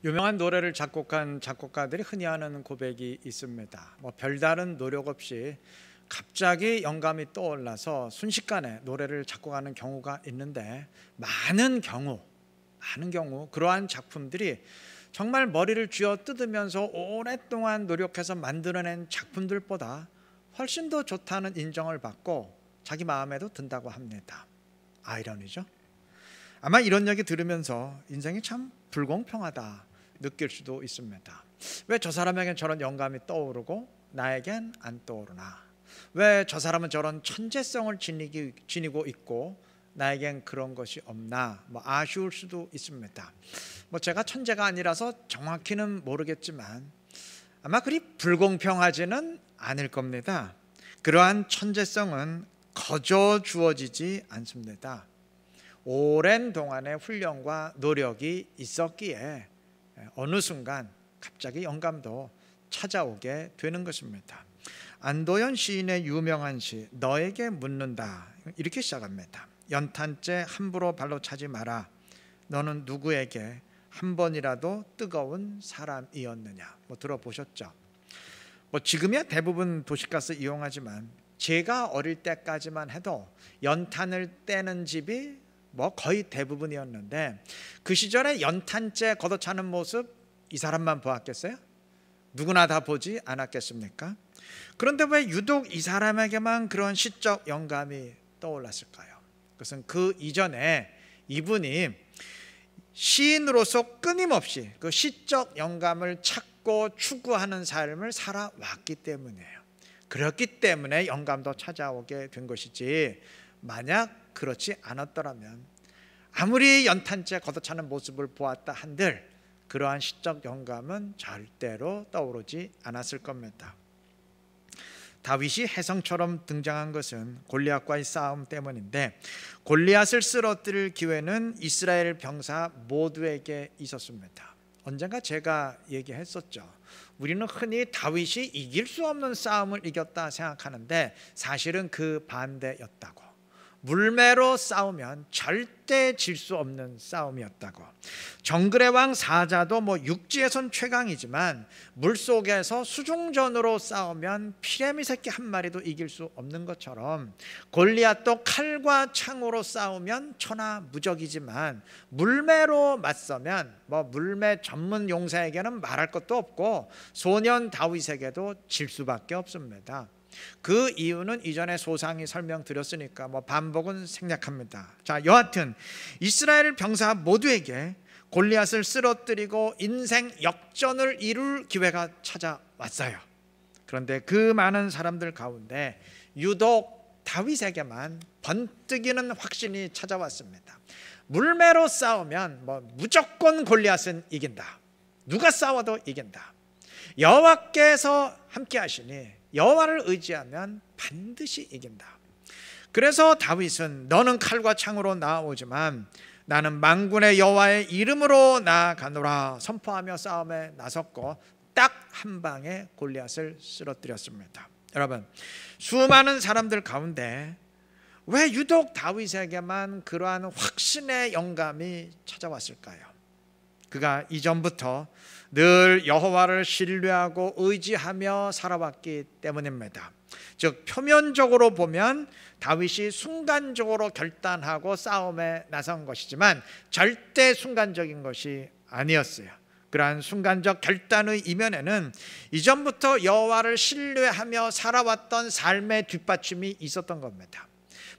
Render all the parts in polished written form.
유명한 노래를 작곡한 작곡가들이 흔히 하는 고백이 있습니다. 별다른 노력 없이 갑자기 영감이 떠올라서 순식간에 노래를 작곡하는 경우가 있는데, 많은 경우 그러한 작품들이 정말 머리를 쥐어 뜯으면서 오랫동안 노력해서 만들어낸 작품들보다 훨씬 더 좋다는 인정을 받고 자기 마음에도 든다고 합니다. 아이러니죠? 아마 이런 얘기 들으면서 인생이 참 불공평하다 느낄 수도 있습니다. 왜 저 사람에겐 저런 영감이 떠오르고 나에겐 안 떠오르나? 왜 저 사람은 저런 천재성을 지니고 있고 나에겐 그런 것이 없나? 아쉬울 수도 있습니다. 제가 천재가 아니라서 정확히는 모르겠지만 아마 그리 불공평하지는 않을 겁니다. 그러한 천재성은 거저 주어지지 않습니다. 오랜 동안의 훈련과 노력이 있었기에 어느 순간 갑자기 영감도 찾아오게 되는 것입니다. 안도현 시인의 유명한 시 너에게 묻는다, 이렇게 시작합니다. 연탄재 함부로 발로 차지 마라. 너는 누구에게 한 번이라도 뜨거운 사람이었느냐. 들어보셨죠? 지금이야 대부분 도시가스 이용하지만 제가 어릴 때까지만 해도 연탄을 떼는 집이 거의 대부분이었는데, 그 시절에 연탄재 걷어차는 모습 이 사람만 보았겠어요? 누구나 다 보지 않았겠습니까? 그런데 왜 유독 이 사람에게만 그런 시적 영감이 떠올랐을까요? 그것은 그 이전에 이분이 시인으로서 끊임없이 그 시적 영감을 찾고 추구하는 삶을 살아왔기 때문이에요. 그렇기 때문에 영감도 찾아오게 된 것이지, 만약 그렇지 않았더라면 아무리 연탄재 걷어차는 모습을 보았다 한들 그러한 시적 영감은 절대로 떠오르지 않았을 겁니다. 다윗이 혜성처럼 등장한 것은 골리앗과의 싸움 때문인데, 골리앗을 쓰러뜨릴 기회는 이스라엘 병사 모두에게 있었습니다. 언젠가 제가 얘기했었죠. 우리는 흔히 다윗이 이길 수 없는 싸움을 이겼다 생각하는데 사실은 그 반대였다고. 물매로 싸우면 절대 질 수 없는 싸움이었다고. 정글의 왕 사자도 육지에선 최강이지만 물속에서 수중전으로 싸우면 피레미 새끼 한 마리도 이길 수 없는 것처럼, 골리앗도 칼과 창으로 싸우면 천하무적이지만 물매로 맞서면 물매 전문 용사에게는 말할 것도 없고 소년 다윗에게도 질 수밖에 없습니다. 그 이유는 이전에 소상히 설명드렸으니까 반복은 생략합니다. 자, 여하튼 이스라엘 병사 모두에게 골리앗을 쓰러뜨리고 인생 역전을 이룰 기회가 찾아왔어요. 그런데 그 많은 사람들 가운데 유독 다윗에게만 번뜩이는 확신이 찾아왔습니다. 물매로 싸우면 무조건 골리앗은 이긴다. 누가 싸워도 이긴다. 여호와께서 함께 하시니 여호와를 의지하면 반드시 이긴다. 그래서 다윗은 너는 칼과 창으로 나아오지만 나는 만군의 여호와의 이름으로 나아가노라 선포하며 싸움에 나섰고 딱 한 방에 골리앗을 쓰러뜨렸습니다. 여러분, 수많은 사람들 가운데 왜 유독 다윗에게만 그러한 확신의 영감이 찾아왔을까요? 그가 이전부터 늘 여호와를 신뢰하고 의지하며 살아왔기 때문입니다. 즉, 표면적으로 보면 다윗이 순간적으로 결단하고 싸움에 나선 것이지만 절대 순간적인 것이 아니었어요. 그러한 순간적 결단의 이면에는 이전부터 여호와를 신뢰하며 살아왔던 삶의 뒷받침이 있었던 겁니다.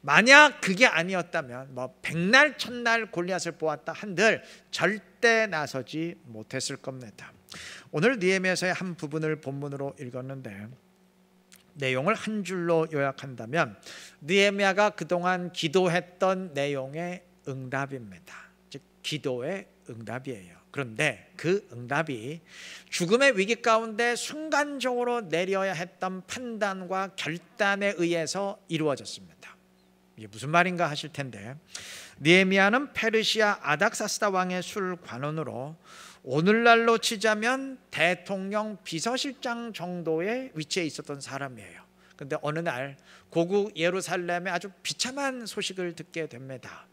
만약 그게 아니었다면 백날 천날 골리앗을 보았다 한들 절대 나서지 못했을 겁니다. 오늘 느헤미야서의 한 부분을 본문으로 읽었는데 내용을 한 줄로 요약한다면 느헤미야가 그동안 기도했던 내용의 응답입니다. 즉 기도의 응답이에요. 그런데 그 응답이 죽음의 위기 가운데 순간적으로 내려야 했던 판단과 결단에 의해서 이루어졌습니다. 이게 무슨 말인가 하실 텐데, 느헤미야는 페르시아 아닥사스다 왕의 술관원으로 오늘날로 치자면 대통령 비서실장 정도의 위치에 있었던 사람이에요. 그런데 어느 날 고국 예루살렘에 아주 비참한 소식을 듣게 됩니다.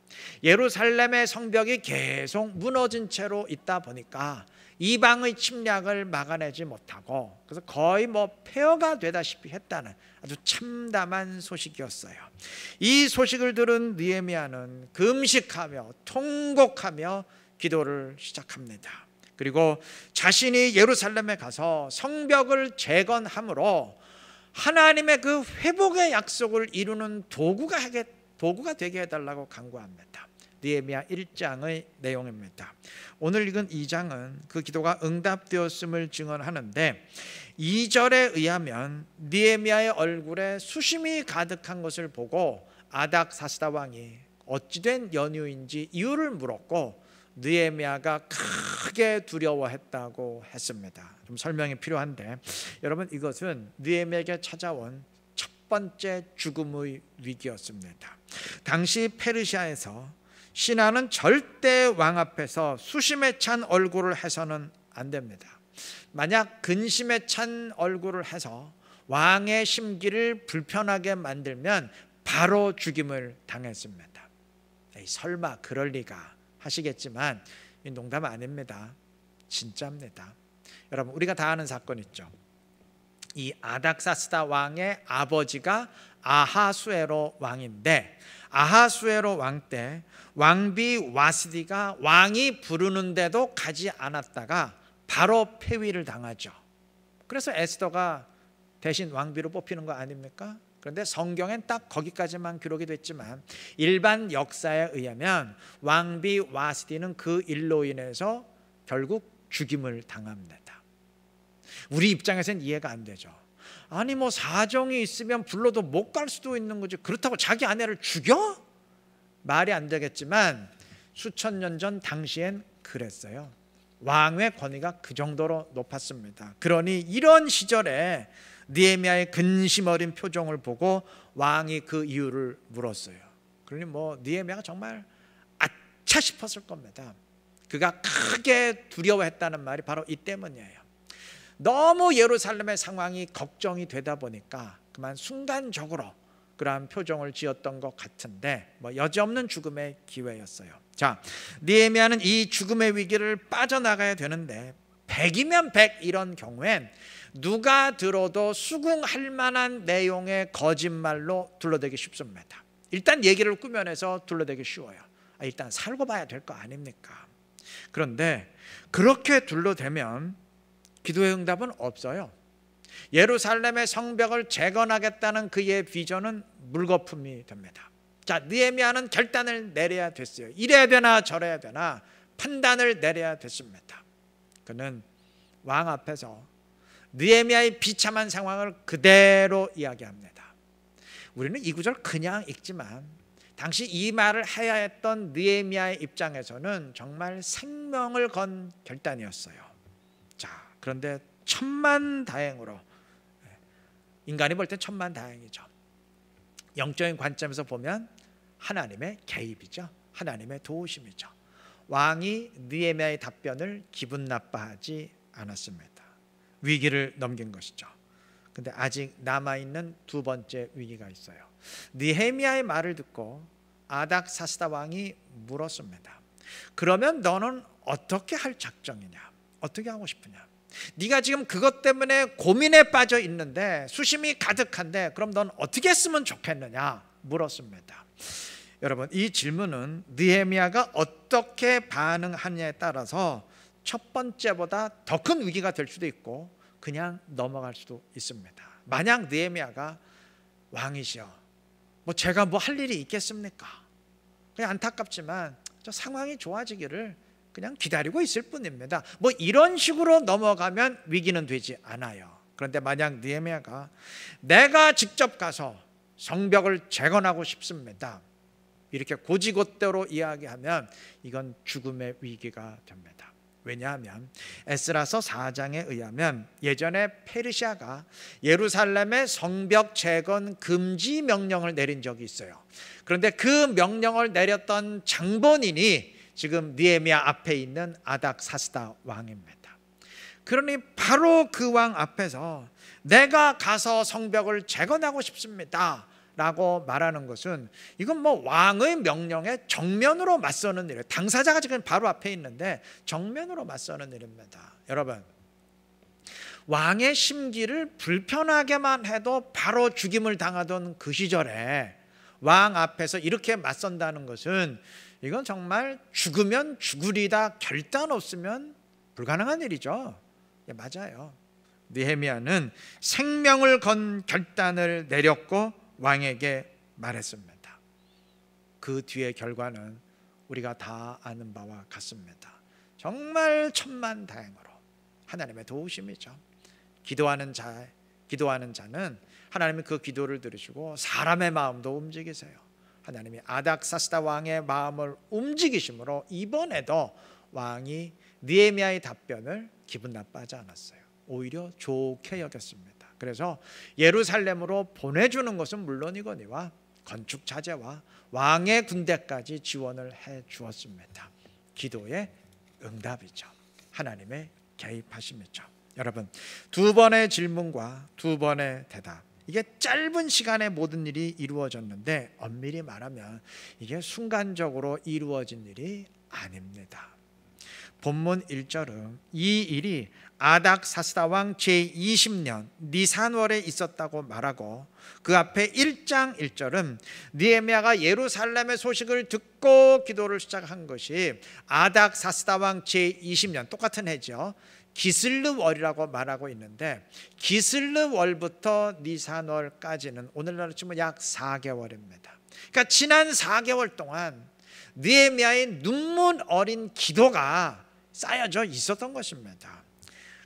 예루살렘의 성벽이 계속 무너진 채로 있다 보니까 이방의 침략을 막아내지 못하고 그래서 거의 폐허가 되다시피 했다는 아주 참담한 소식이었어요. 이 소식을 들은 느헤미야는 금식하며 통곡하며 기도를 시작합니다. 그리고 자신이 예루살렘에 가서 성벽을 재건함으로 하나님의 그 회복의 약속을 이루는 도구가 되게 해달라고 간구합니다. 느헤미야 1장의 내용입니다. 오늘 읽은 2장은 그 기도가 응답되었음을 증언하는데 2절에 의하면 느헤미야의 얼굴에 수심이 가득한 것을 보고 아닥사스다 왕이 어찌된 연유인지 이유를 물었고 느헤미야가 크게 두려워했다고 했습니다. 좀 설명이 필요한데 여러분, 이것은 느헤미야에게 찾아온 첫 번째 죽음의 위기였습니다. 당시 페르시아에서 신하는 절대 왕 앞에서 수심에 찬 얼굴을 해서는 안 됩니다. 만약 근심에 찬 얼굴을 해서 왕의 심기를 불편하게 만들면 바로 죽임을 당했습니다. 에이, 설마 그럴 리가 하시겠지만 농담 아닙니다. 진짜입니다. 여러분, 우리가 다 아는 사건 있죠. 이 아닥사스다 왕의 아버지가 아하수에로 왕인데 아하수에로 왕 때 왕비 와스디가 왕이 부르는데도 가지 않았다가 바로 폐위를 당하죠. 그래서 에스더가 대신 왕비로 뽑히는 거 아닙니까? 그런데 성경엔 딱 거기까지만 기록이 됐지만 일반 역사에 의하면 왕비 와스디는 그 일로 인해서 결국 죽임을 당합니다. 우리 입장에서는 이해가 안 되죠. 아니 사정이 있으면 불러도 못 갈 수도 있는 거지, 그렇다고 자기 아내를 죽여? 말이 안 되겠지만 수천 년 전 당시엔 그랬어요. 왕의 권위가 그 정도로 높았습니다. 그러니 이런 시절에 느헤미야의 근심 어린 표정을 보고 왕이 그 이유를 물었어요. 그러니 느헤미야가 정말 아차 싶었을 겁니다. 그가 크게 두려워했다는 말이 바로 이 때문이에요. 너무 예루살렘의 상황이 걱정이 되다 보니까 그만 순간적으로 그러한 표정을 지었던 것 같은데 여지없는 죽음의 기회였어요. 자, 느헤미야는 이 죽음의 위기를 빠져나가야 되는데 100이면 100 이런 경우엔 누가 들어도 수긍할 만한 내용의 거짓말로 둘러대기 쉽습니다. 일단 얘기를 꾸며내서 둘러대기 쉬워요. 일단 살고 봐야 될 거 아닙니까? 그런데 그렇게 둘러대면 기도의 응답은 없어요. 예루살렘의 성벽을 재건하겠다는 그의 비전은 물거품이 됩니다. 자, 느헤미야는 결단을 내려야 됐어요. 이래야 되나 저래야 되나 판단을 내려야 됐습니다. 그는 왕 앞에서 느헤미야의 비참한 상황을 그대로 이야기합니다. 우리는 이 구절 그냥 읽지만 당시 이 말을 해야 했던 느헤미야의 입장에서는 정말 생명을 건 결단이었어요. 자, 그런데 천만다행으로, 인간이 볼 땐 천만다행이죠. 영적인 관점에서 보면 하나님의 개입이죠. 하나님의 도우심이죠. 왕이 느헤미야의 답변을 기분 나빠하지 않았습니다. 위기를 넘긴 것이죠. 근데 아직 남아있는 두 번째 위기가 있어요. 느헤미야의 말을 듣고 아닥사스다 왕이 물었습니다. 그러면 너는 어떻게 할 작정이냐? 어떻게 하고 싶으냐? 네가 지금 그것 때문에 고민에 빠져 있는데 수심이 가득한데 그럼 넌 어떻게 했으면 좋겠느냐? 물었습니다. 여러분, 이 질문은 느헤미야가 어떻게 반응하느냐에 따라서 첫 번째보다 더 큰 위기가 될 수도 있고 그냥 넘어갈 수도 있습니다. 만약 느헤미야가 왕이시여, 제가 할 일이 있겠습니까? 그냥 안타깝지만 저 상황이 좋아지기를 그냥 기다리고 있을 뿐입니다. 이런 식으로 넘어가면 위기는 되지 않아요. 그런데 만약 느헤미야가 내가 직접 가서 성벽을 재건하고 싶습니다, 이렇게 고지곳대로 이야기하면 이건 죽음의 위기가 됩니다. 왜냐하면 에스라서 4장에 의하면 예전에 페르시아가 예루살렘의 성벽 재건 금지 명령을 내린 적이 있어요. 그런데 그 명령을 내렸던 장본인이 지금 느헤미야 앞에 있는 아닥사스다 왕입니다. 그러니 바로 그 왕 앞에서 내가 가서 성벽을 재건하고 싶습니다 라고 말하는 것은 이건 뭐 왕의 명령에 정면으로 맞서는 일이에요. 당사자가 지금 바로 앞에 있는데 정면으로 맞서는 일입니다. 여러분, 왕의 심기를 불편하게만 해도 바로 죽임을 당하던 그 시절에 왕 앞에서 이렇게 맞선다는 것은 이건 정말 죽으면 죽으리다 결단 없으면 불가능한 일이죠. 예, 맞아요. 느헤미야는 생명을 건 결단을 내렸고 왕에게 말했습니다. 그 뒤의 결과는 우리가 다 아는 바와 같습니다. 정말 천만다행으로 하나님의 도우심이죠. 기도하는 자는 하나님이 그 기도를 들으시고 사람의 마음도 움직이세요. 하나님이 아닥사스다 왕의 마음을 움직이심으로 이번에도 왕이 느헤미야의 답변을 기분 나빠하지 않았어요. 오히려 좋게 여겼습니다. 그래서 예루살렘으로 보내주는 것은 물론이거니와 건축 자재와 왕의 군대까지 지원을 해 주었습니다. 기도의 응답이죠. 하나님의 개입하심이죠. 여러분, 두 번의 질문과 두 번의 대답, 이게 짧은 시간에 모든 일이 이루어졌는데 엄밀히 말하면 이게 순간적으로 이루어진 일이 아닙니다. 본문 1절은 이 일이 아닥사스다 왕 제20년 니산월에 있었다고 말하고, 그 앞에 1장 1절은 느헤미야가 예루살렘의 소식을 듣고 기도를 시작한 것이 아닥사스다 왕 제20년, 똑같은 해죠, 기슬르월이라고 말하고 있는데, 기슬르월부터 니산월까지는 오늘날로 치면 약 4개월입니다. 그러니까 지난 4개월 동안 느헤미야의 눈물 어린 기도가 쌓여져 있었던 것입니다.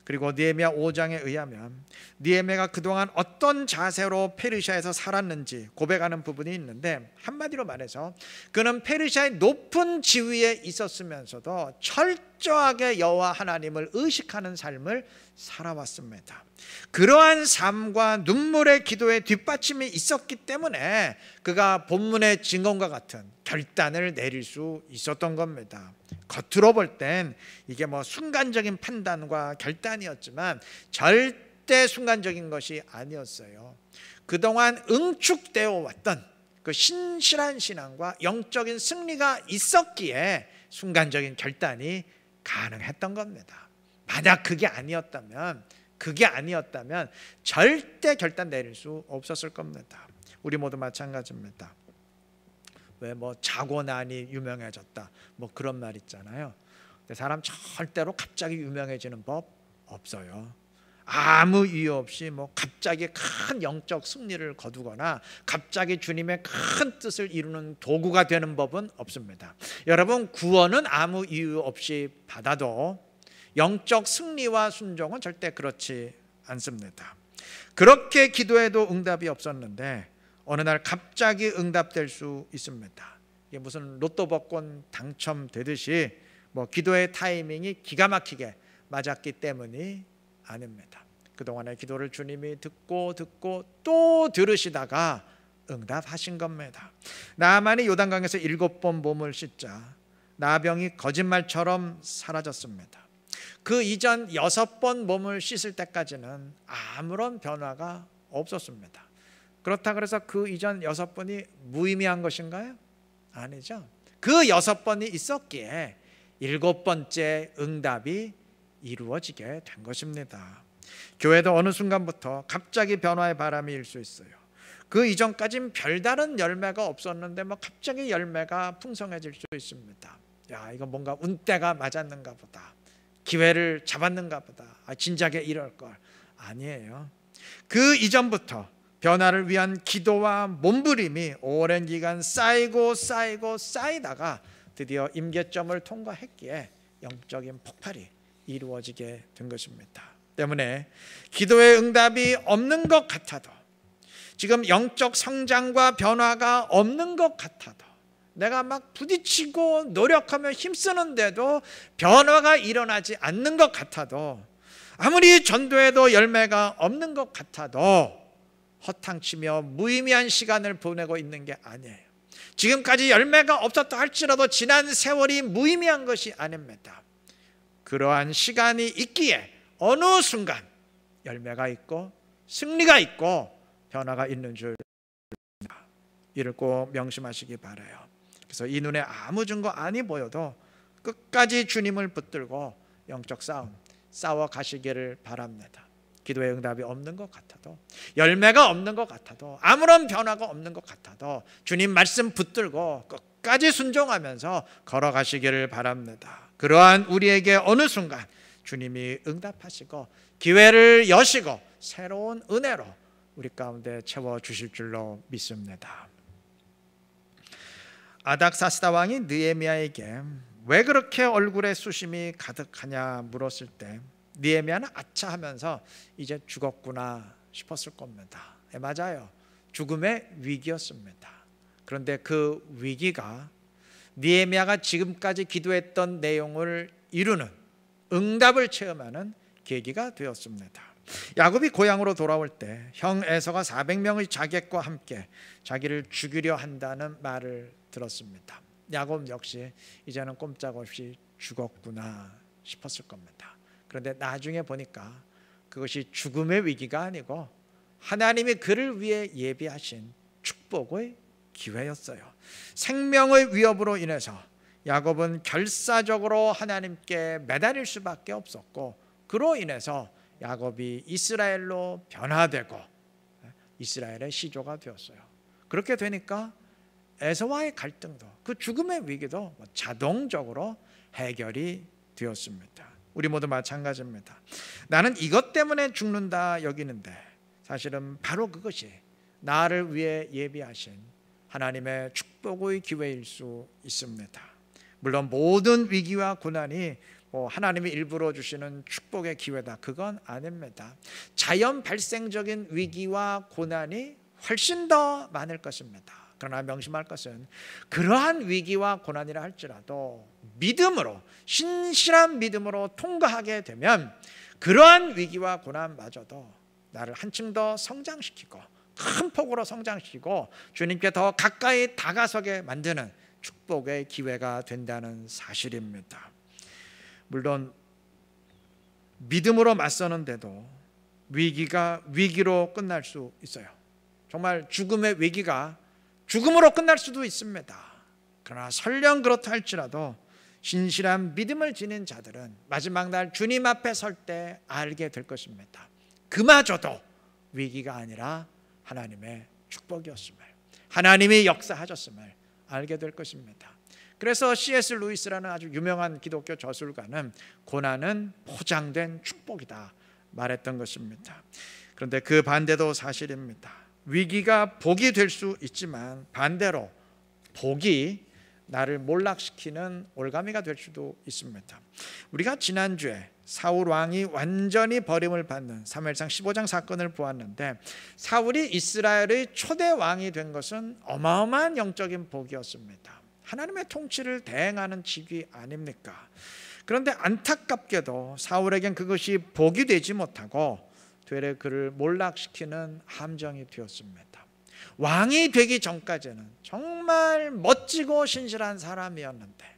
그리고 느헤미야 5장에 의하면 느헤미야가 그동안 어떤 자세로 페르시아에서 살았는지 고백하는 부분이 있는데, 한마디로 말해서 그는 페르시아의 높은 지위에 있었으면서도 철저하게 여호와 하나님을 의식하는 삶을 살아왔습니다. 그러한 삶과 눈물의 기도의 뒷받침이 있었기 때문에 그가 본문의 증언과 같은 결단을 내릴 수 있었던 겁니다. 겉으로 볼 땐 이게 뭐 순간적인 판단과 결단이었지만 절대 순간적인 것이 아니었어요. 그동안 응축되어 왔던 그 신실한 신앙과 영적인 승리가 있었기에 순간적인 결단이 가능했던 겁니다. 만약 그게 아니었다면 절대 결단 내릴 수 없었을 겁니다. 우리 모두 마찬가지입니다. 왜 뭐 자고 나니 유명해졌다, 뭐 그런 말 있잖아요. 근데 사람 절대로 갑자기 유명해지는 법 없어요. 아무 이유 없이 뭐 갑자기 큰 영적 승리를 거두거나 갑자기 주님의 큰 뜻을 이루는 도구가 되는 법은 없습니다. 여러분, 구원은 아무 이유 없이 받아도 영적 승리와 순종은 절대 그렇지 않습니다. 그렇게 기도해도 응답이 없었는데 어느 날 갑자기 응답될 수 있습니다. 이게 무슨 로또 복권 당첨되듯이 뭐 기도의 타이밍이 기가 막히게 맞았기 때문이 아닙니다. 그동안의 기도를 주님이 듣고 또 들으시다가 응답하신 겁니다. 나아만이 요단강에서 7번 몸을 씻자 나병이 거짓말처럼 사라졌습니다. 그 이전 6번 몸을 씻을 때까지는 아무런 변화가 없었습니다. 그렇다 그래서 그 이전 6번이 무의미한 것인가요? 아니죠. 그 6번이 있었기에 7번째 응답이 이루어지게 된 것입니다. 교회도 어느 순간부터 갑자기 변화의 바람이 일 수 있어요. 그 이전까지는 별다른 열매가 없었는데 뭐 갑자기 열매가 풍성해질 수 있습니다. 야, 이거 뭔가 운때가 맞았는가 보다, 기회를 잡았는가 보다, 진작에 이럴 걸. 아니에요. 그 이전부터 변화를 위한 기도와 몸부림이 오랜 기간 쌓이다가 드디어 임계점을 통과했기에 영적인 폭발이 이루어지게 된 것입니다. 때문에 기도의 응답이 없는 것 같아도, 지금 영적 성장과 변화가 없는 것 같아도, 내가 막 부딪히고 노력하며 힘쓰는데도 변화가 일어나지 않는 것 같아도, 아무리 전도해도 열매가 없는 것 같아도 허탕치며 무의미한 시간을 보내고 있는 게 아니에요. 지금까지 열매가 없었다 할지라도 지난 세월이 무의미한 것이 아닙니다. 그러한 시간이 있기에 어느 순간 열매가 있고 승리가 있고 변화가 있는 줄 압니다. 이를 꼭 명심하시기 바라요. 그래서 이 눈에 아무 증거 아니 보여도 끝까지 주님을 붙들고 영적 싸움 싸워 가시기를 바랍니다. 기도의 응답이 없는 것 같아도, 열매가 없는 것 같아도, 아무런 변화가 없는 것 같아도 주님 말씀 붙들고 끝까지 순종하면서 걸어가시기를 바랍니다. 그러한 우리에게 어느 순간 주님이 응답하시고 기회를 여시고 새로운 은혜로 우리 가운데 채워주실 줄로 믿습니다. 아닥사스다 왕이 느헤미야에게 왜 그렇게 얼굴에 수심이 가득하냐 물었을 때 느헤미야는 아차 하면서 이제 죽었구나 싶었을 겁니다. 맞아요. 죽음의 위기였습니다. 그런데 그 위기가 느헤미야가 지금까지 기도했던 내용을 이루는 응답을 체험하는 계기가 되었습니다. 야곱이 고향으로 돌아올 때 형 에서가 400명의 자객과 함께 자기를 죽이려 한다는 말을 들었습니다. 야곱 역시 이제는 꼼짝없이 죽었구나 싶었을 겁니다. 그런데 나중에 보니까 그것이 죽음의 위기가 아니고 하나님이 그를 위해 예비하신 축복의 기회였어요. 생명의 위협으로 인해서 야곱은 결사적으로 하나님께 매달릴 수밖에 없었고, 그로 인해서 야곱이 이스라엘로 변화되고 이스라엘의 시조가 되었어요. 그렇게 되니까 에서와의 갈등도, 그 죽음의 위기도 자동적으로 해결이 되었습니다. 우리 모두 마찬가지입니다. 나는 이것 때문에 죽는다 여기는데 사실은 바로 그것이 나를 위해 예비하신 하나님의 축복의 기회일 수 있습니다. 물론 모든 위기와 고난이 하나님이 일부러 주시는 축복의 기회다, 그건 아닙니다. 자연 발생적인 위기와 고난이 훨씬 더 많을 것입니다. 그러나 명심할 것은 그러한 위기와 고난이라 할지라도 믿음으로, 신실한 믿음으로 통과하게 되면 그러한 위기와 고난마저도 나를 한층 더 성장시키고 큰 폭으로 성장시키고 주님께 더 가까이 다가서게 만드는 축복의 기회가 된다는 사실입니다. 물론 믿음으로 맞서는데도 위기가 위기로 끝날 수 있어요. 정말 죽음의 위기가 죽음으로 끝날 수도 있습니다. 그러나 설령 그렇다 할지라도 신실한 믿음을 지닌 자들은 마지막 날 주님 앞에 설 때 알게 될 것입니다. 그마저도 위기가 아니라 하나님의 축복이었음을, 하나님이 역사하셨음을 알게 될 것입니다. 그래서 C.S. 루이스라는 아주 유명한 기독교 저술가는 고난은 포장된 축복이다 말했던 것입니다. 그런데 그 반대도 사실입니다. 위기가 복이 될 수 있지만 반대로 복이 나를 몰락시키는 올가미가 될 수도 있습니다. 우리가 지난주에 사울 왕이 완전히 버림을 받는 사무엘상 15장 사건을 보았는데, 사울이 이스라엘의 초대 왕이 된 것은 어마어마한 영적인 복이었습니다. 하나님의 통치를 대행하는 직위 아닙니까? 그런데 안타깝게도 사울에겐 그것이 복이 되지 못하고 되레 그를 몰락시키는 함정이 되었습니다. 왕이 되기 전까지는 정말 멋지고 신실한 사람이었는데,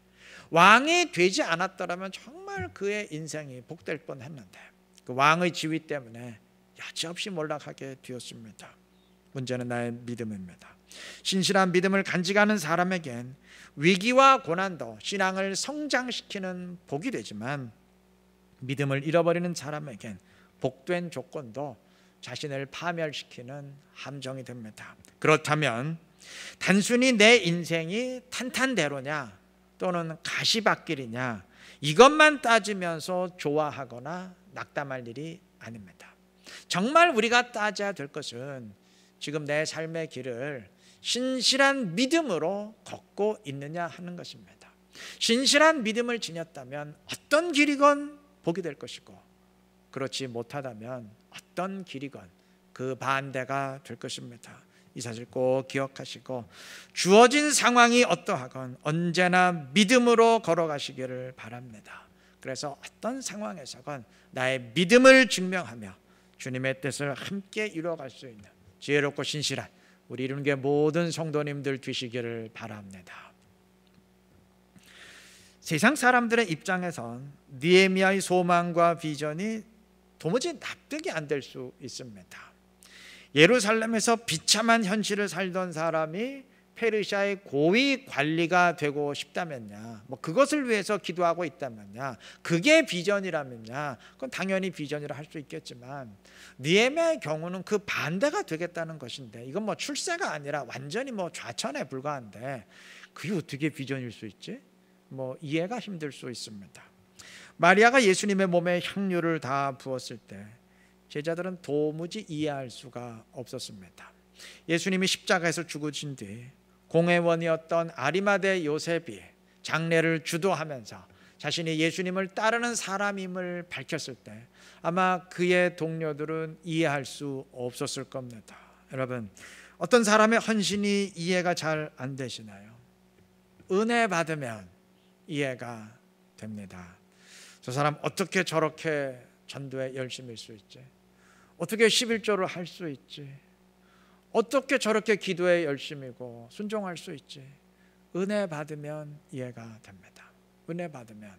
왕이 되지 않았더라면 정말 그의 인생이 복될 뻔했는데 그 왕의 지위 때문에 여지없이 몰락하게 되었습니다. 문제는 나의 믿음입니다. 신실한 믿음을 간직하는 사람에겐 위기와 고난도 신앙을 성장시키는 복이 되지만, 믿음을 잃어버리는 사람에겐 복된 조건도 자신을 파멸시키는 함정이 됩니다. 그렇다면 단순히 내 인생이 탄탄대로냐 또는 가시밭길이냐 이것만 따지면서 좋아하거나 낙담할 일이 아닙니다. 정말 우리가 따져야 될 것은 지금 내 삶의 길을 신실한 믿음으로 걷고 있느냐 하는 것입니다. 신실한 믿음을 지녔다면 어떤 길이건 복이 될 것이고, 그렇지 못하다면 어떤 길이건 그 반대가 될 것입니다. 이 사실 꼭 기억하시고 주어진 상황이 어떠하건 언제나 믿음으로 걸어가시기를 바랍니다. 그래서 어떤 상황에서건 나의 믿음을 증명하며 주님의 뜻을 함께 이루어갈 수 있는 지혜롭고 신실한 우리 이룬게 모든 성도님들 되시기를 바랍니다. 세상 사람들의 입장에선 느헤미야의 소망과 비전이 도무지 납득이 안 될 수 있습니다. 예루살렘에서 비참한 현실을 살던 사람이 페르시아의 고위 관리가 되고 싶다면야, 뭐 그것을 위해서 기도하고 있다면야, 그게 비전이라면야, 그건 당연히 비전이라 할 수 있겠지만, 느헤미야의 경우는 그 반대가 되겠다는 것인데, 이건 뭐 출세가 아니라 완전히 뭐 좌천에 불과한데, 그게 어떻게 비전일 수 있지? 뭐 이해가 힘들 수 있습니다. 마리아가 예수님의 몸에 향유를 다 부었을 때 제자들은 도무지 이해할 수가 없었습니다. 예수님이 십자가에서 죽으신 뒤 공회원이었던 아리마대 요셉이 장례를 주도하면서 자신이 예수님을 따르는 사람임을 밝혔을 때 아마 그의 동료들은 이해할 수 없었을 겁니다. 여러분, 어떤 사람의 헌신이 이해가 잘 안 되시나요? 은혜 받으면 이해가 됩니다. 저 사람 어떻게 저렇게 전도에 열심일 수 있지? 어떻게 11조를 할 수 있지? 어떻게 저렇게 기도에 열심이고 순종할 수 있지? 은혜 받으면 이해가 됩니다. 은혜 받으면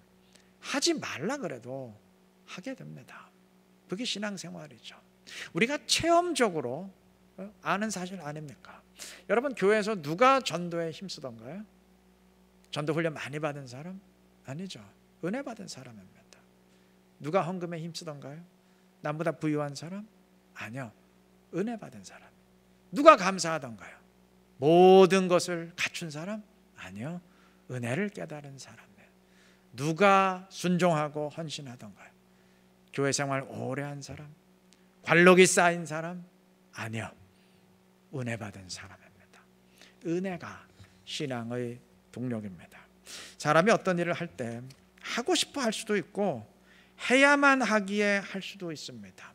하지 말라 그래도 하게 됩니다. 그게 신앙생활이죠. 우리가 체험적으로 아는 사실 아닙니까? 여러분, 교회에서 누가 전도에 힘쓰던가요? 전도 훈련 많이 받은 사람? 아니죠. 은혜 받은 사람입니다. 누가 헌금에 힘쓰던가요? 남보다 부유한 사람? 아니요. 은혜 받은 사람. 누가 감사하던가요? 모든 것을 갖춘 사람? 아니요. 은혜를 깨달은 사람이에요. 누가 순종하고 헌신하던가요? 교회 생활 오래 한 사람? 관록이 쌓인 사람? 아니요. 은혜 받은 사람입니다. 은혜가 신앙의 동력입니다. 사람이 어떤 일을 할 때 하고 싶어 할 수도 있고 해야만 하기에 할 수도 있습니다.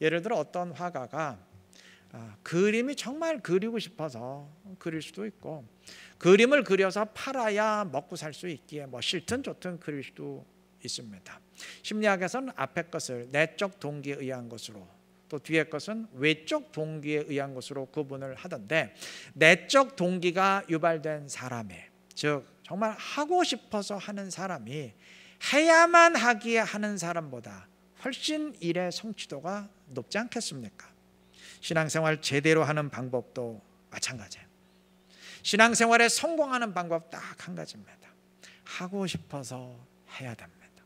예를 들어 어떤 화가가 그림이 정말 그리고 싶어서 그릴 수도 있고, 그림을 그려서 팔아야 먹고 살 수 있기에 뭐 싫든 좋든 그릴 수도 있습니다. 심리학에서는 앞에 것을 내적 동기에 의한 것으로, 또 뒤에 것은 외적 동기에 의한 것으로 구분을 하던데, 내적 동기가 유발된 사람이, 즉 정말 하고 싶어서 하는 사람이 해야만 하기에 하는 사람보다 훨씬 일의 성취도가 높지 않겠습니까? 신앙생활 제대로 하는 방법도 마찬가지예요. 신앙생활에 성공하는 방법 딱 한 가지입니다. 하고 싶어서 해야 됩니다.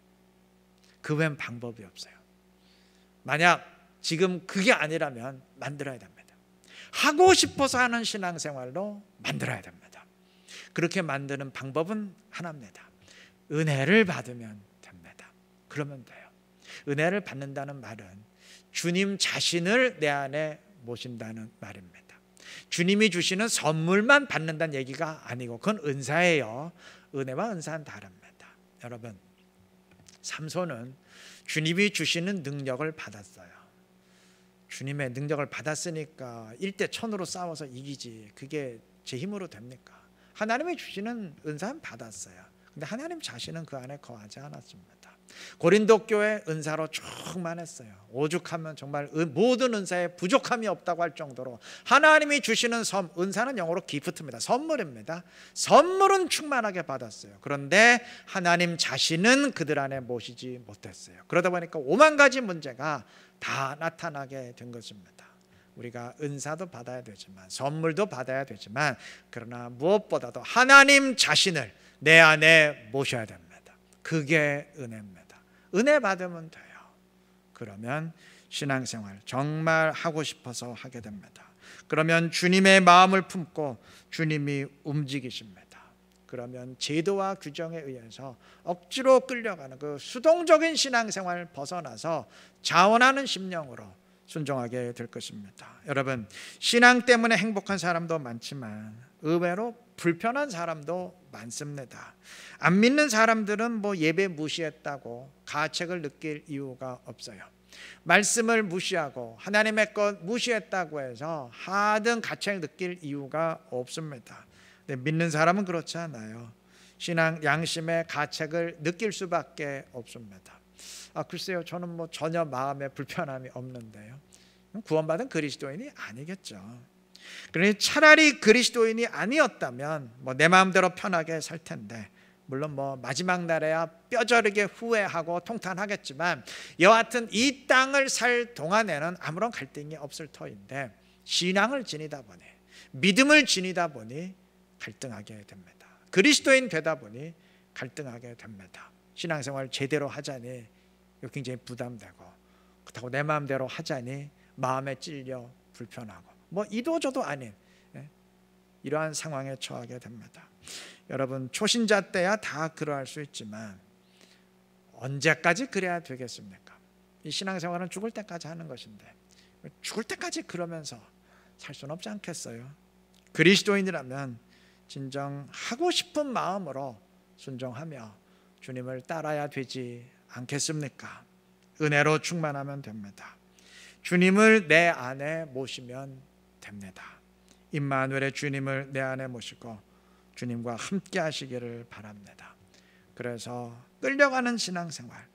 그 외엔 방법이 없어요. 만약 지금 그게 아니라면 만들어야 됩니다. 하고 싶어서 하는 신앙생활로 만들어야 됩니다. 그렇게 만드는 방법은 하나입니다. 은혜를 받으면 됩니다. 그러면 돼요. 은혜를 받는다는 말은 주님 자신을 내 안에 모신다는 말입니다. 주님이 주시는 선물만 받는다는 얘기가 아니고 그건 은사예요. 은혜와 은사는 다릅니다. 여러분, 삼손은 주님이 주시는 능력을 받았어요. 주님의 능력을 받았으니까 1대1000으로 싸워서 이기지, 그게 제 힘으로 됩니까? 하나님이 주시는 은사는 받았어요. 근데 하나님 자신은 그 안에 거하지 않았습니다. 고린도 교회 은사로 충만했어요. 오죽하면 정말 모든 은사에 부족함이 없다고 할 정도로 하나님이 주시는 은사는 영어로 기프트입니다. 선물입니다. 선물은 충만하게 받았어요. 그런데 하나님 자신은 그들 안에 모시지 못했어요. 그러다 보니까 5만 가지 문제가 다 나타나게 된 것입니다. 우리가 은사도 받아야 되지만 선물도 받아야 되지만, 그러나 무엇보다도 하나님 자신을 내 안에 모셔야 됩니다. 그게 은혜입니다. 은혜 받으면 돼요. 그러면 신앙생활 정말 하고 싶어서 하게 됩니다. 그러면 주님의 마음을 품고 주님이 움직이십니다. 그러면 제도와 규정에 의해서 억지로 끌려가는 그 수동적인 신앙생활을 벗어나서 자원하는 심령으로 순종하게 될 것입니다. 여러분, 신앙 때문에 행복한 사람도 많지만 의외로 불편한 사람도 많습니다. 안 믿는 사람들은 뭐 예배 무시했다고 가책을 느낄 이유가 없어요. 말씀을 무시하고 하나님의 것 무시했다고 해서 하등 가책을 느낄 이유가 없습니다. 근데 믿는 사람은 그렇지 않아요. 신앙 양심의 가책을 느낄 수밖에 없습니다. 글쎄요, 저는 뭐 전혀 마음에 불편함이 없는데요. 구원받은 그리스도인이 아니겠죠. 그러니 차라리 그리스도인이 아니었다면 뭐 내 마음대로 편하게 살 텐데, 물론 뭐 마지막 날에야 뼈저리게 후회하고 통탄하겠지만 여하튼 이 땅을 살 동안에는 아무런 갈등이 없을 터인데, 신앙을 지니다 보니, 믿음을 지니다 보니 갈등하게 됩니다. 그리스도인 되다 보니 갈등하게 됩니다. 신앙생활 제대로 하자니 이거 굉장히 부담되고, 그렇다고 내 마음대로 하자니 마음에 찔려 불편하고, 뭐 이도저도 아닌 이러한 상황에 처하게 됩니다. 여러분, 초신자 때야 다 그러할 수 있지만 언제까지 그래야 되겠습니까? 이 신앙생활은 죽을 때까지 하는 것인데 죽을 때까지 그러면서 살 수는 없지 않겠어요? 그리스도인이라면 진정 하고 싶은 마음으로 순종하며 주님을 따라야 되지 않겠습니까? 은혜로 충만하면 됩니다. 주님을 내 안에 모시면 됩니다. 임마누엘의 주님을 내 안에 모시고 주님과 함께 하시기를 바랍니다. 그래서 끌려가는 신앙생활,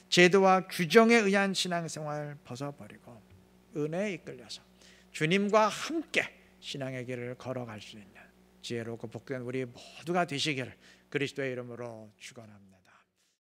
제도와 규정에 의한 신앙생활 벗어버리고 은혜에 이끌려서 주님과 함께 신앙의 길을 걸어갈 수 있는 지혜롭고 복된 우리 모두가 되시기를 그리스도의 이름으로 축원합니다.